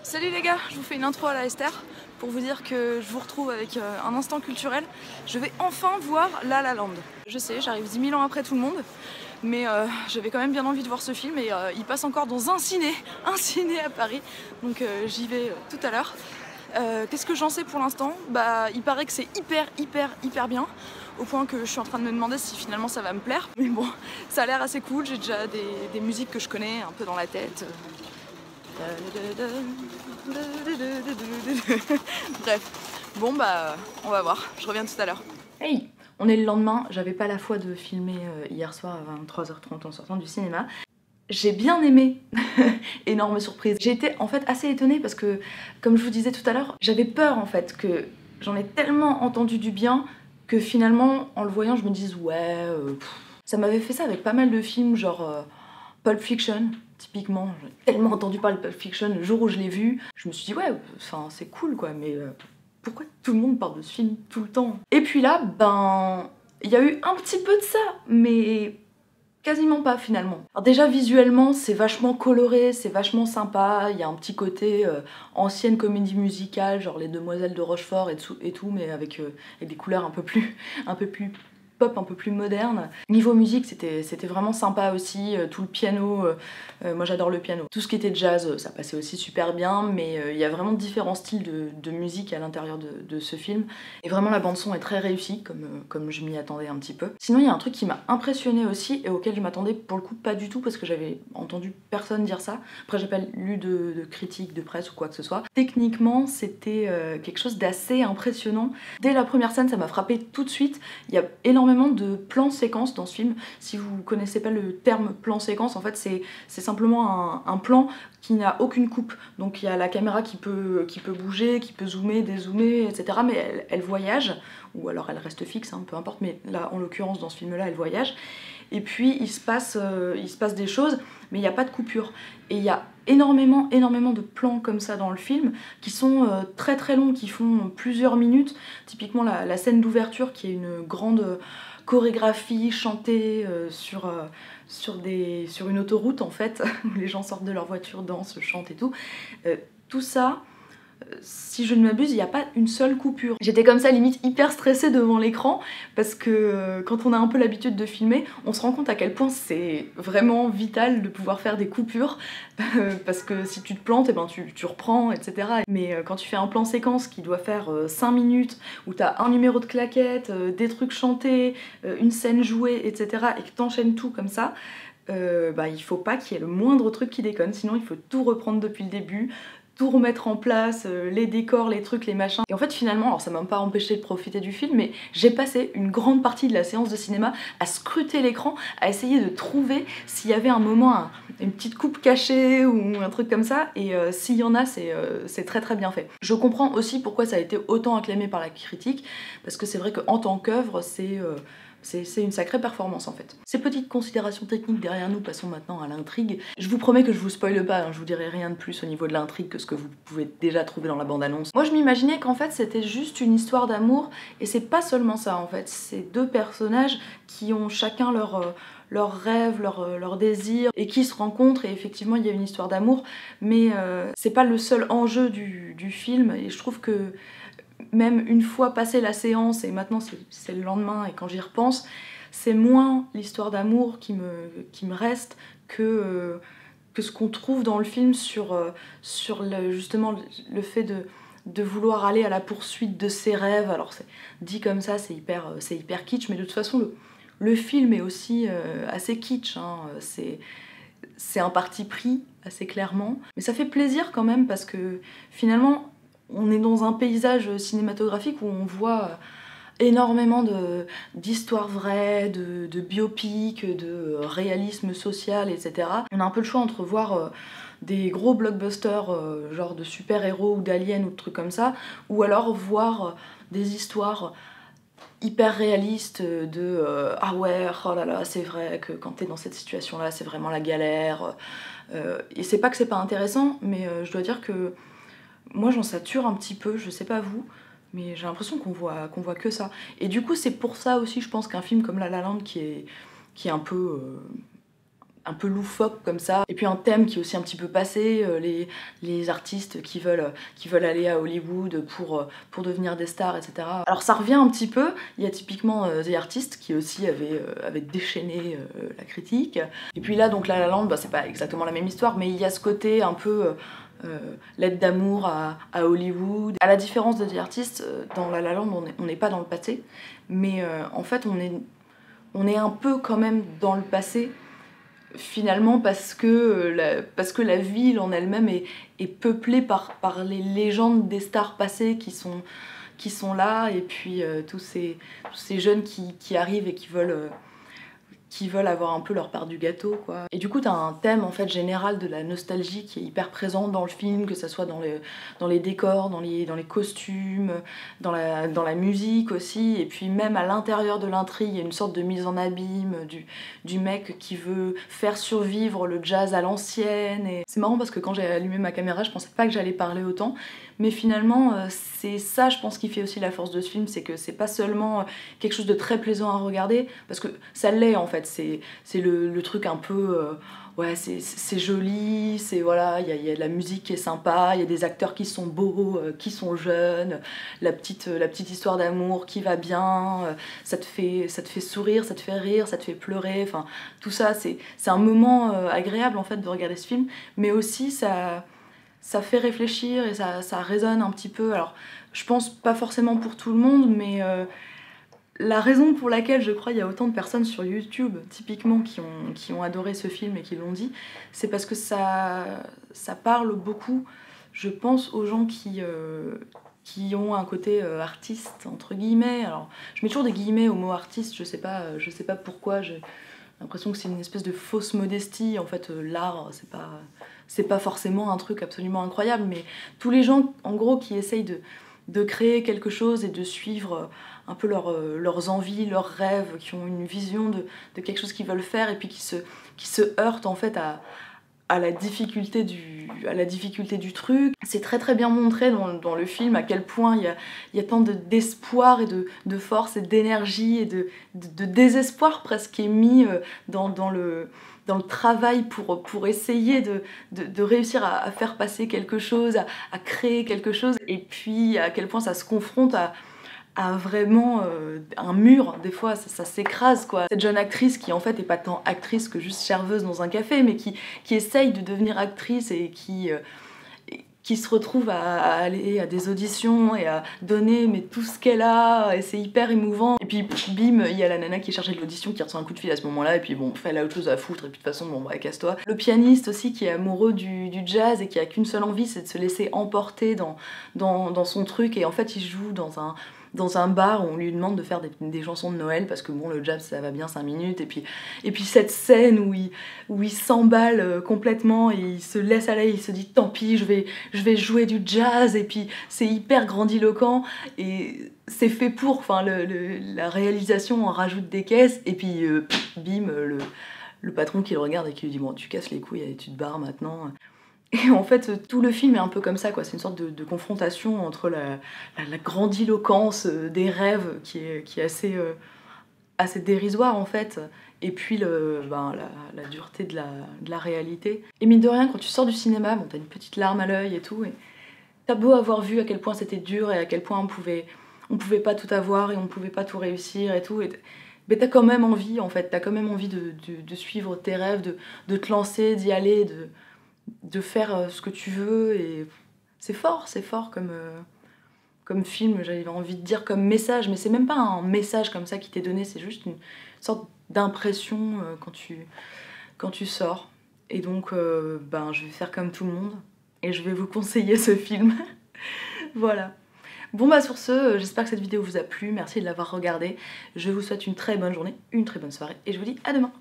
Salut les gars, je vous fais une intro à la Esther pour vous dire que je vous retrouve avec un instant culturel. Je vais enfin voir La La Land. Je sais, j'arrive 10 000 ans après tout le monde, mais j'avais quand même bien envie de voir ce film et il passe encore dans un ciné à Paris, donc j'y vais tout à l'heure. Qu'est-ce que j'en sais pour l'instant? Bah, il paraît que c'est hyper bien, au point que je suis en train de me demander si finalement ça va me plaire. Mais bon, ça a l'air assez cool, j'ai déjà des musiques que je connais un peu dans la tête. Bref, bon bah on va voir, je reviens tout à l'heure. Hey, on est le lendemain, j'avais pas la foi de filmer hier soir à 23h30 en sortant du cinéma. J'ai bien aimé, énorme surprise. J'ai été en fait assez étonnée parce que, comme je vous disais tout à l'heure, j'avais peur en fait que j'en ai tellement entendu du bien que finalement en le voyant je me dise ouais, ça m'avait fait ça avec pas mal de films genre Pulp Fiction. Typiquement, j'ai tellement entendu parler de Pulp Fiction le jour où je l'ai vu, je me suis dit ouais, enfin c'est cool quoi, mais pourquoi tout le monde parle de ce film tout le temps? Et puis là, ben, il y a eu un petit peu de ça, mais quasiment pas finalement. Alors déjà visuellement c'est vachement coloré, c'est vachement sympa, il y a un petit côté ancienne comédie musicale, genre les Demoiselles de Rochefort et tout, mais avec des couleurs un peu plus pop, un peu plus moderne. Niveau musique, c'était vraiment sympa aussi, tout le piano, moi j'adore le piano. Tout ce qui était jazz, ça passait aussi super bien, mais il y a vraiment différents styles de musique à l'intérieur de ce film. Et vraiment la bande son est très réussie, comme je m'y attendais un petit peu. Sinon il y a un truc qui m'a impressionné aussi, et auquel je m'attendais pour le coup pas du tout, parce que j'avais entendu personne dire ça. Après j'ai pas lu de critiques, de presse ou quoi que ce soit. Techniquement, c'était quelque chose d'assez impressionnant. Dès la première scène, ça m'a frappé tout de suite. Il y a énormément de plans séquences dans ce film. Si vous connaissez pas le terme plan séquence, en fait c'est simplement un plan qui n'a aucune coupe. Donc il y a la caméra qui peut bouger, qui peut zoomer, dézoomer, etc. Mais elle voyage, ou alors elle reste fixe, hein, peu importe, mais là en l'occurrence dans ce film là elle voyage. Et puis il se passe des choses, mais il n'y a pas de coupure. Et il y a énormément de plans comme ça dans le film qui sont très longs, qui font plusieurs minutes. Typiquement la scène d'ouverture qui est une grande chorégraphie chantée sur une autoroute en fait, où les gens sortent de leur voiture, dansent, chantent et tout. Tout ça, si je ne m'abuse, il n'y a pas une seule coupure. J'étais comme ça limite hyper stressée devant l'écran parce que quand on a un peu l'habitude de filmer, on se rend compte à quel point c'est vraiment vital de pouvoir faire des coupures parce que si tu te plantes, eh ben tu reprends, etc. Mais quand tu fais un plan séquence qui doit faire 5 minutes, où t'as un numéro de claquette, des trucs chantés, une scène jouée, etc. et que t'enchaînes tout comme ça, bah, il faut pas qu'il y ait le moindre truc qui déconne, sinon il faut tout reprendre depuis le début, tout remettre en place, les décors, les trucs, les machins. Et en fait finalement, alors ça m'a pas empêché de profiter du film, mais j'ai passé une grande partie de la séance de cinéma à scruter l'écran, à essayer de trouver s'il y avait un moment, une petite coupe cachée ou un truc comme ça, et s'il y en a, c'est très bien fait. Je comprends aussi pourquoi ça a été autant acclamé par la critique, parce que c'est vrai qu'en tant qu'œuvre, c'est une sacrée performance en fait. Ces petites considérations techniques derrière nous, passons maintenant à l'intrigue. Je vous promets que je vous spoile pas, hein, je vous dirai rien de plus au niveau de l'intrigue que ce que vous pouvez déjà trouver dans la bande-annonce. Moi je m'imaginais qu'en fait c'était juste une histoire d'amour, et c'est pas seulement ça en fait, c'est deux personnages qui ont chacun leurs rêves, leurs désirs, et qui se rencontrent, et effectivement il y a une histoire d'amour, mais c'est pas le seul enjeu du film, et je trouve que même une fois passé la séance, et maintenant c'est le lendemain, et quand j'y repense, c'est moins l'histoire d'amour qui me reste que ce qu'on trouve dans le film sur justement le fait de vouloir aller à la poursuite de ses rêves. Alors dit comme ça, c'est hyper kitsch, mais de toute façon le film est aussi assez kitsch, hein. C'est un parti pris assez clairement, mais ça fait plaisir quand même parce que finalement on est dans un paysage cinématographique où on voit énormément d'histoires vraies, de biopics, de réalisme social, etc. On a un peu le choix entre voir des gros blockbusters genre de super-héros ou d'aliens ou de trucs comme ça, ou alors voir des histoires hyper réalistes de ah ouais, oh là là, c'est vrai que quand t'es dans cette situation là c'est vraiment la galère, et c'est pas que c'est pas intéressant, mais je dois dire que moi j'en sature un petit peu, je sais pas vous, mais j'ai l'impression qu'on voit que ça. Et du coup c'est pour ça aussi je pense qu'un film comme La La Land qui est un peu un peu loufoque comme ça. Et puis un thème qui est aussi un petit peu passé, les artistes qui veulent aller à Hollywood pour devenir des stars, etc. Alors ça revient un petit peu, il y a typiquement The Artist qui aussi avait déchaîné la critique. Et puis là, donc La La Land, bah, c'est pas exactement la même histoire, mais il y a ce côté un peu lettre d'amour à Hollywood. À la différence de The Artist, dans La La Land, on n'est pas dans le passé, mais en fait on est un peu quand même dans le passé, finalement, parce que la ville en elle-même est peuplée par les légendes des stars passées qui sont là, et puis tous ces jeunes qui arrivent et qui veulent avoir un peu leur part du gâteau, quoi. Et du coup t'as un thème en fait général de la nostalgie qui est hyper présent dans le film, que ça soit dans les décors, dans les costumes, dans la musique aussi, et puis même à l'intérieur de l'intrigue il y a une sorte de mise en abîme du mec qui veut faire survivre le jazz à l'ancienne. Et c'est marrant parce que quand j'ai allumé ma caméra je pensais pas que j'allais parler autant, mais finalement c'est ça je pense qui fait aussi la force de ce film, c'est que c'est pas seulement quelque chose de très plaisant à regarder, parce que ça l'est en fait, c'est le truc un peu ouais, c'est joli, c'est voilà, il y a de la musique qui est sympa, il y a des acteurs qui sont beaux, qui sont jeunes, la petite histoire d'amour qui va bien, ça te fait sourire, ça te fait rire, ça te fait pleurer, enfin tout ça c'est un moment agréable en fait de regarder ce film, mais aussi ça fait réfléchir et ça résonne un petit peu. Alors je pense pas forcément pour tout le monde, mais la raison pour laquelle je crois il y a autant de personnes sur YouTube typiquement qui ont adoré ce film et qui l'ont dit, c'est parce que ça parle beaucoup, je pense, aux gens qui ont un côté artiste entre guillemets. Alors je mets toujours des guillemets au mot artiste, je sais pas pourquoi, j'ai l'impression que c'est une espèce de fausse modestie. En fait l'art c'est pas forcément un truc absolument incroyable, mais tous les gens en gros qui essayent de créer quelque chose et de suivre un peu leurs envies, leurs rêves, qui ont une vision de quelque chose qu'ils veulent faire, et puis qui se heurtent en fait à la difficulté du truc. C'est très très bien montré dans le film à quel point il y a tant d'espoir et de force et d'énergie et de désespoir presque qui est mis dans le travail pour essayer de réussir à faire passer quelque chose, à créer quelque chose, et puis à quel point ça se confronte à vraiment un mur, des fois ça s'écrase quoi. Cette jeune actrice qui en fait est pas tant actrice que juste serveuse dans un café, mais qui essaye de devenir actrice et qui se retrouve à aller à des auditions et à donner mais tout ce qu'elle a, et c'est hyper émouvant. Et puis bim, il y a la nana qui est chargée de l'audition qui reçoit un coup de fil à ce moment-là, et puis bon, elle a autre chose à foutre, et puis de toute façon, bon bah casse-toi. Le pianiste aussi qui est amoureux du jazz et qui a qu'une seule envie, c'est de se laisser emporter dans son truc, et en fait il joue dans un bar où on lui demande de faire des chansons de Noël parce que bon, le jazz ça va bien 5 minutes, et puis cette scène où il s'emballe complètement et il se laisse aller, il se dit tant pis, je vais jouer du jazz, et puis c'est hyper grandiloquent et c'est fait pour, enfin la réalisation en rajoute des caisses, et puis bim, le patron qui le regarde et qui lui dit bon, tu casses les couilles et tu te barres maintenant. Et en fait, tout le film est un peu comme ça, quoi. C'est une sorte de confrontation entre la grandiloquence des rêves qui est assez dérisoire, en fait, et puis la dureté de la réalité. Et mine de rien, quand tu sors du cinéma, bon, t'as une petite larme à l'œil et tout, et t'as beau avoir vu à quel point c'était dur et à quel point on pouvait pas tout avoir et on pouvait pas tout réussir et tout, mais t'as quand même envie, en fait, t'as quand même envie de suivre tes rêves, de te lancer, d'y aller, de faire ce que tu veux, et c'est fort comme film, j'avais envie de dire comme message, mais c'est même pas un message comme ça qui t'est donné, c'est juste une sorte d'impression quand tu sors. Et donc je vais faire comme tout le monde et je vais vous conseiller ce film. Voilà. Bon bah sur ce, j'espère que cette vidéo vous a plu, merci de l'avoir regardée, je vous souhaite une très bonne journée, une très bonne soirée, et je vous dis à demain.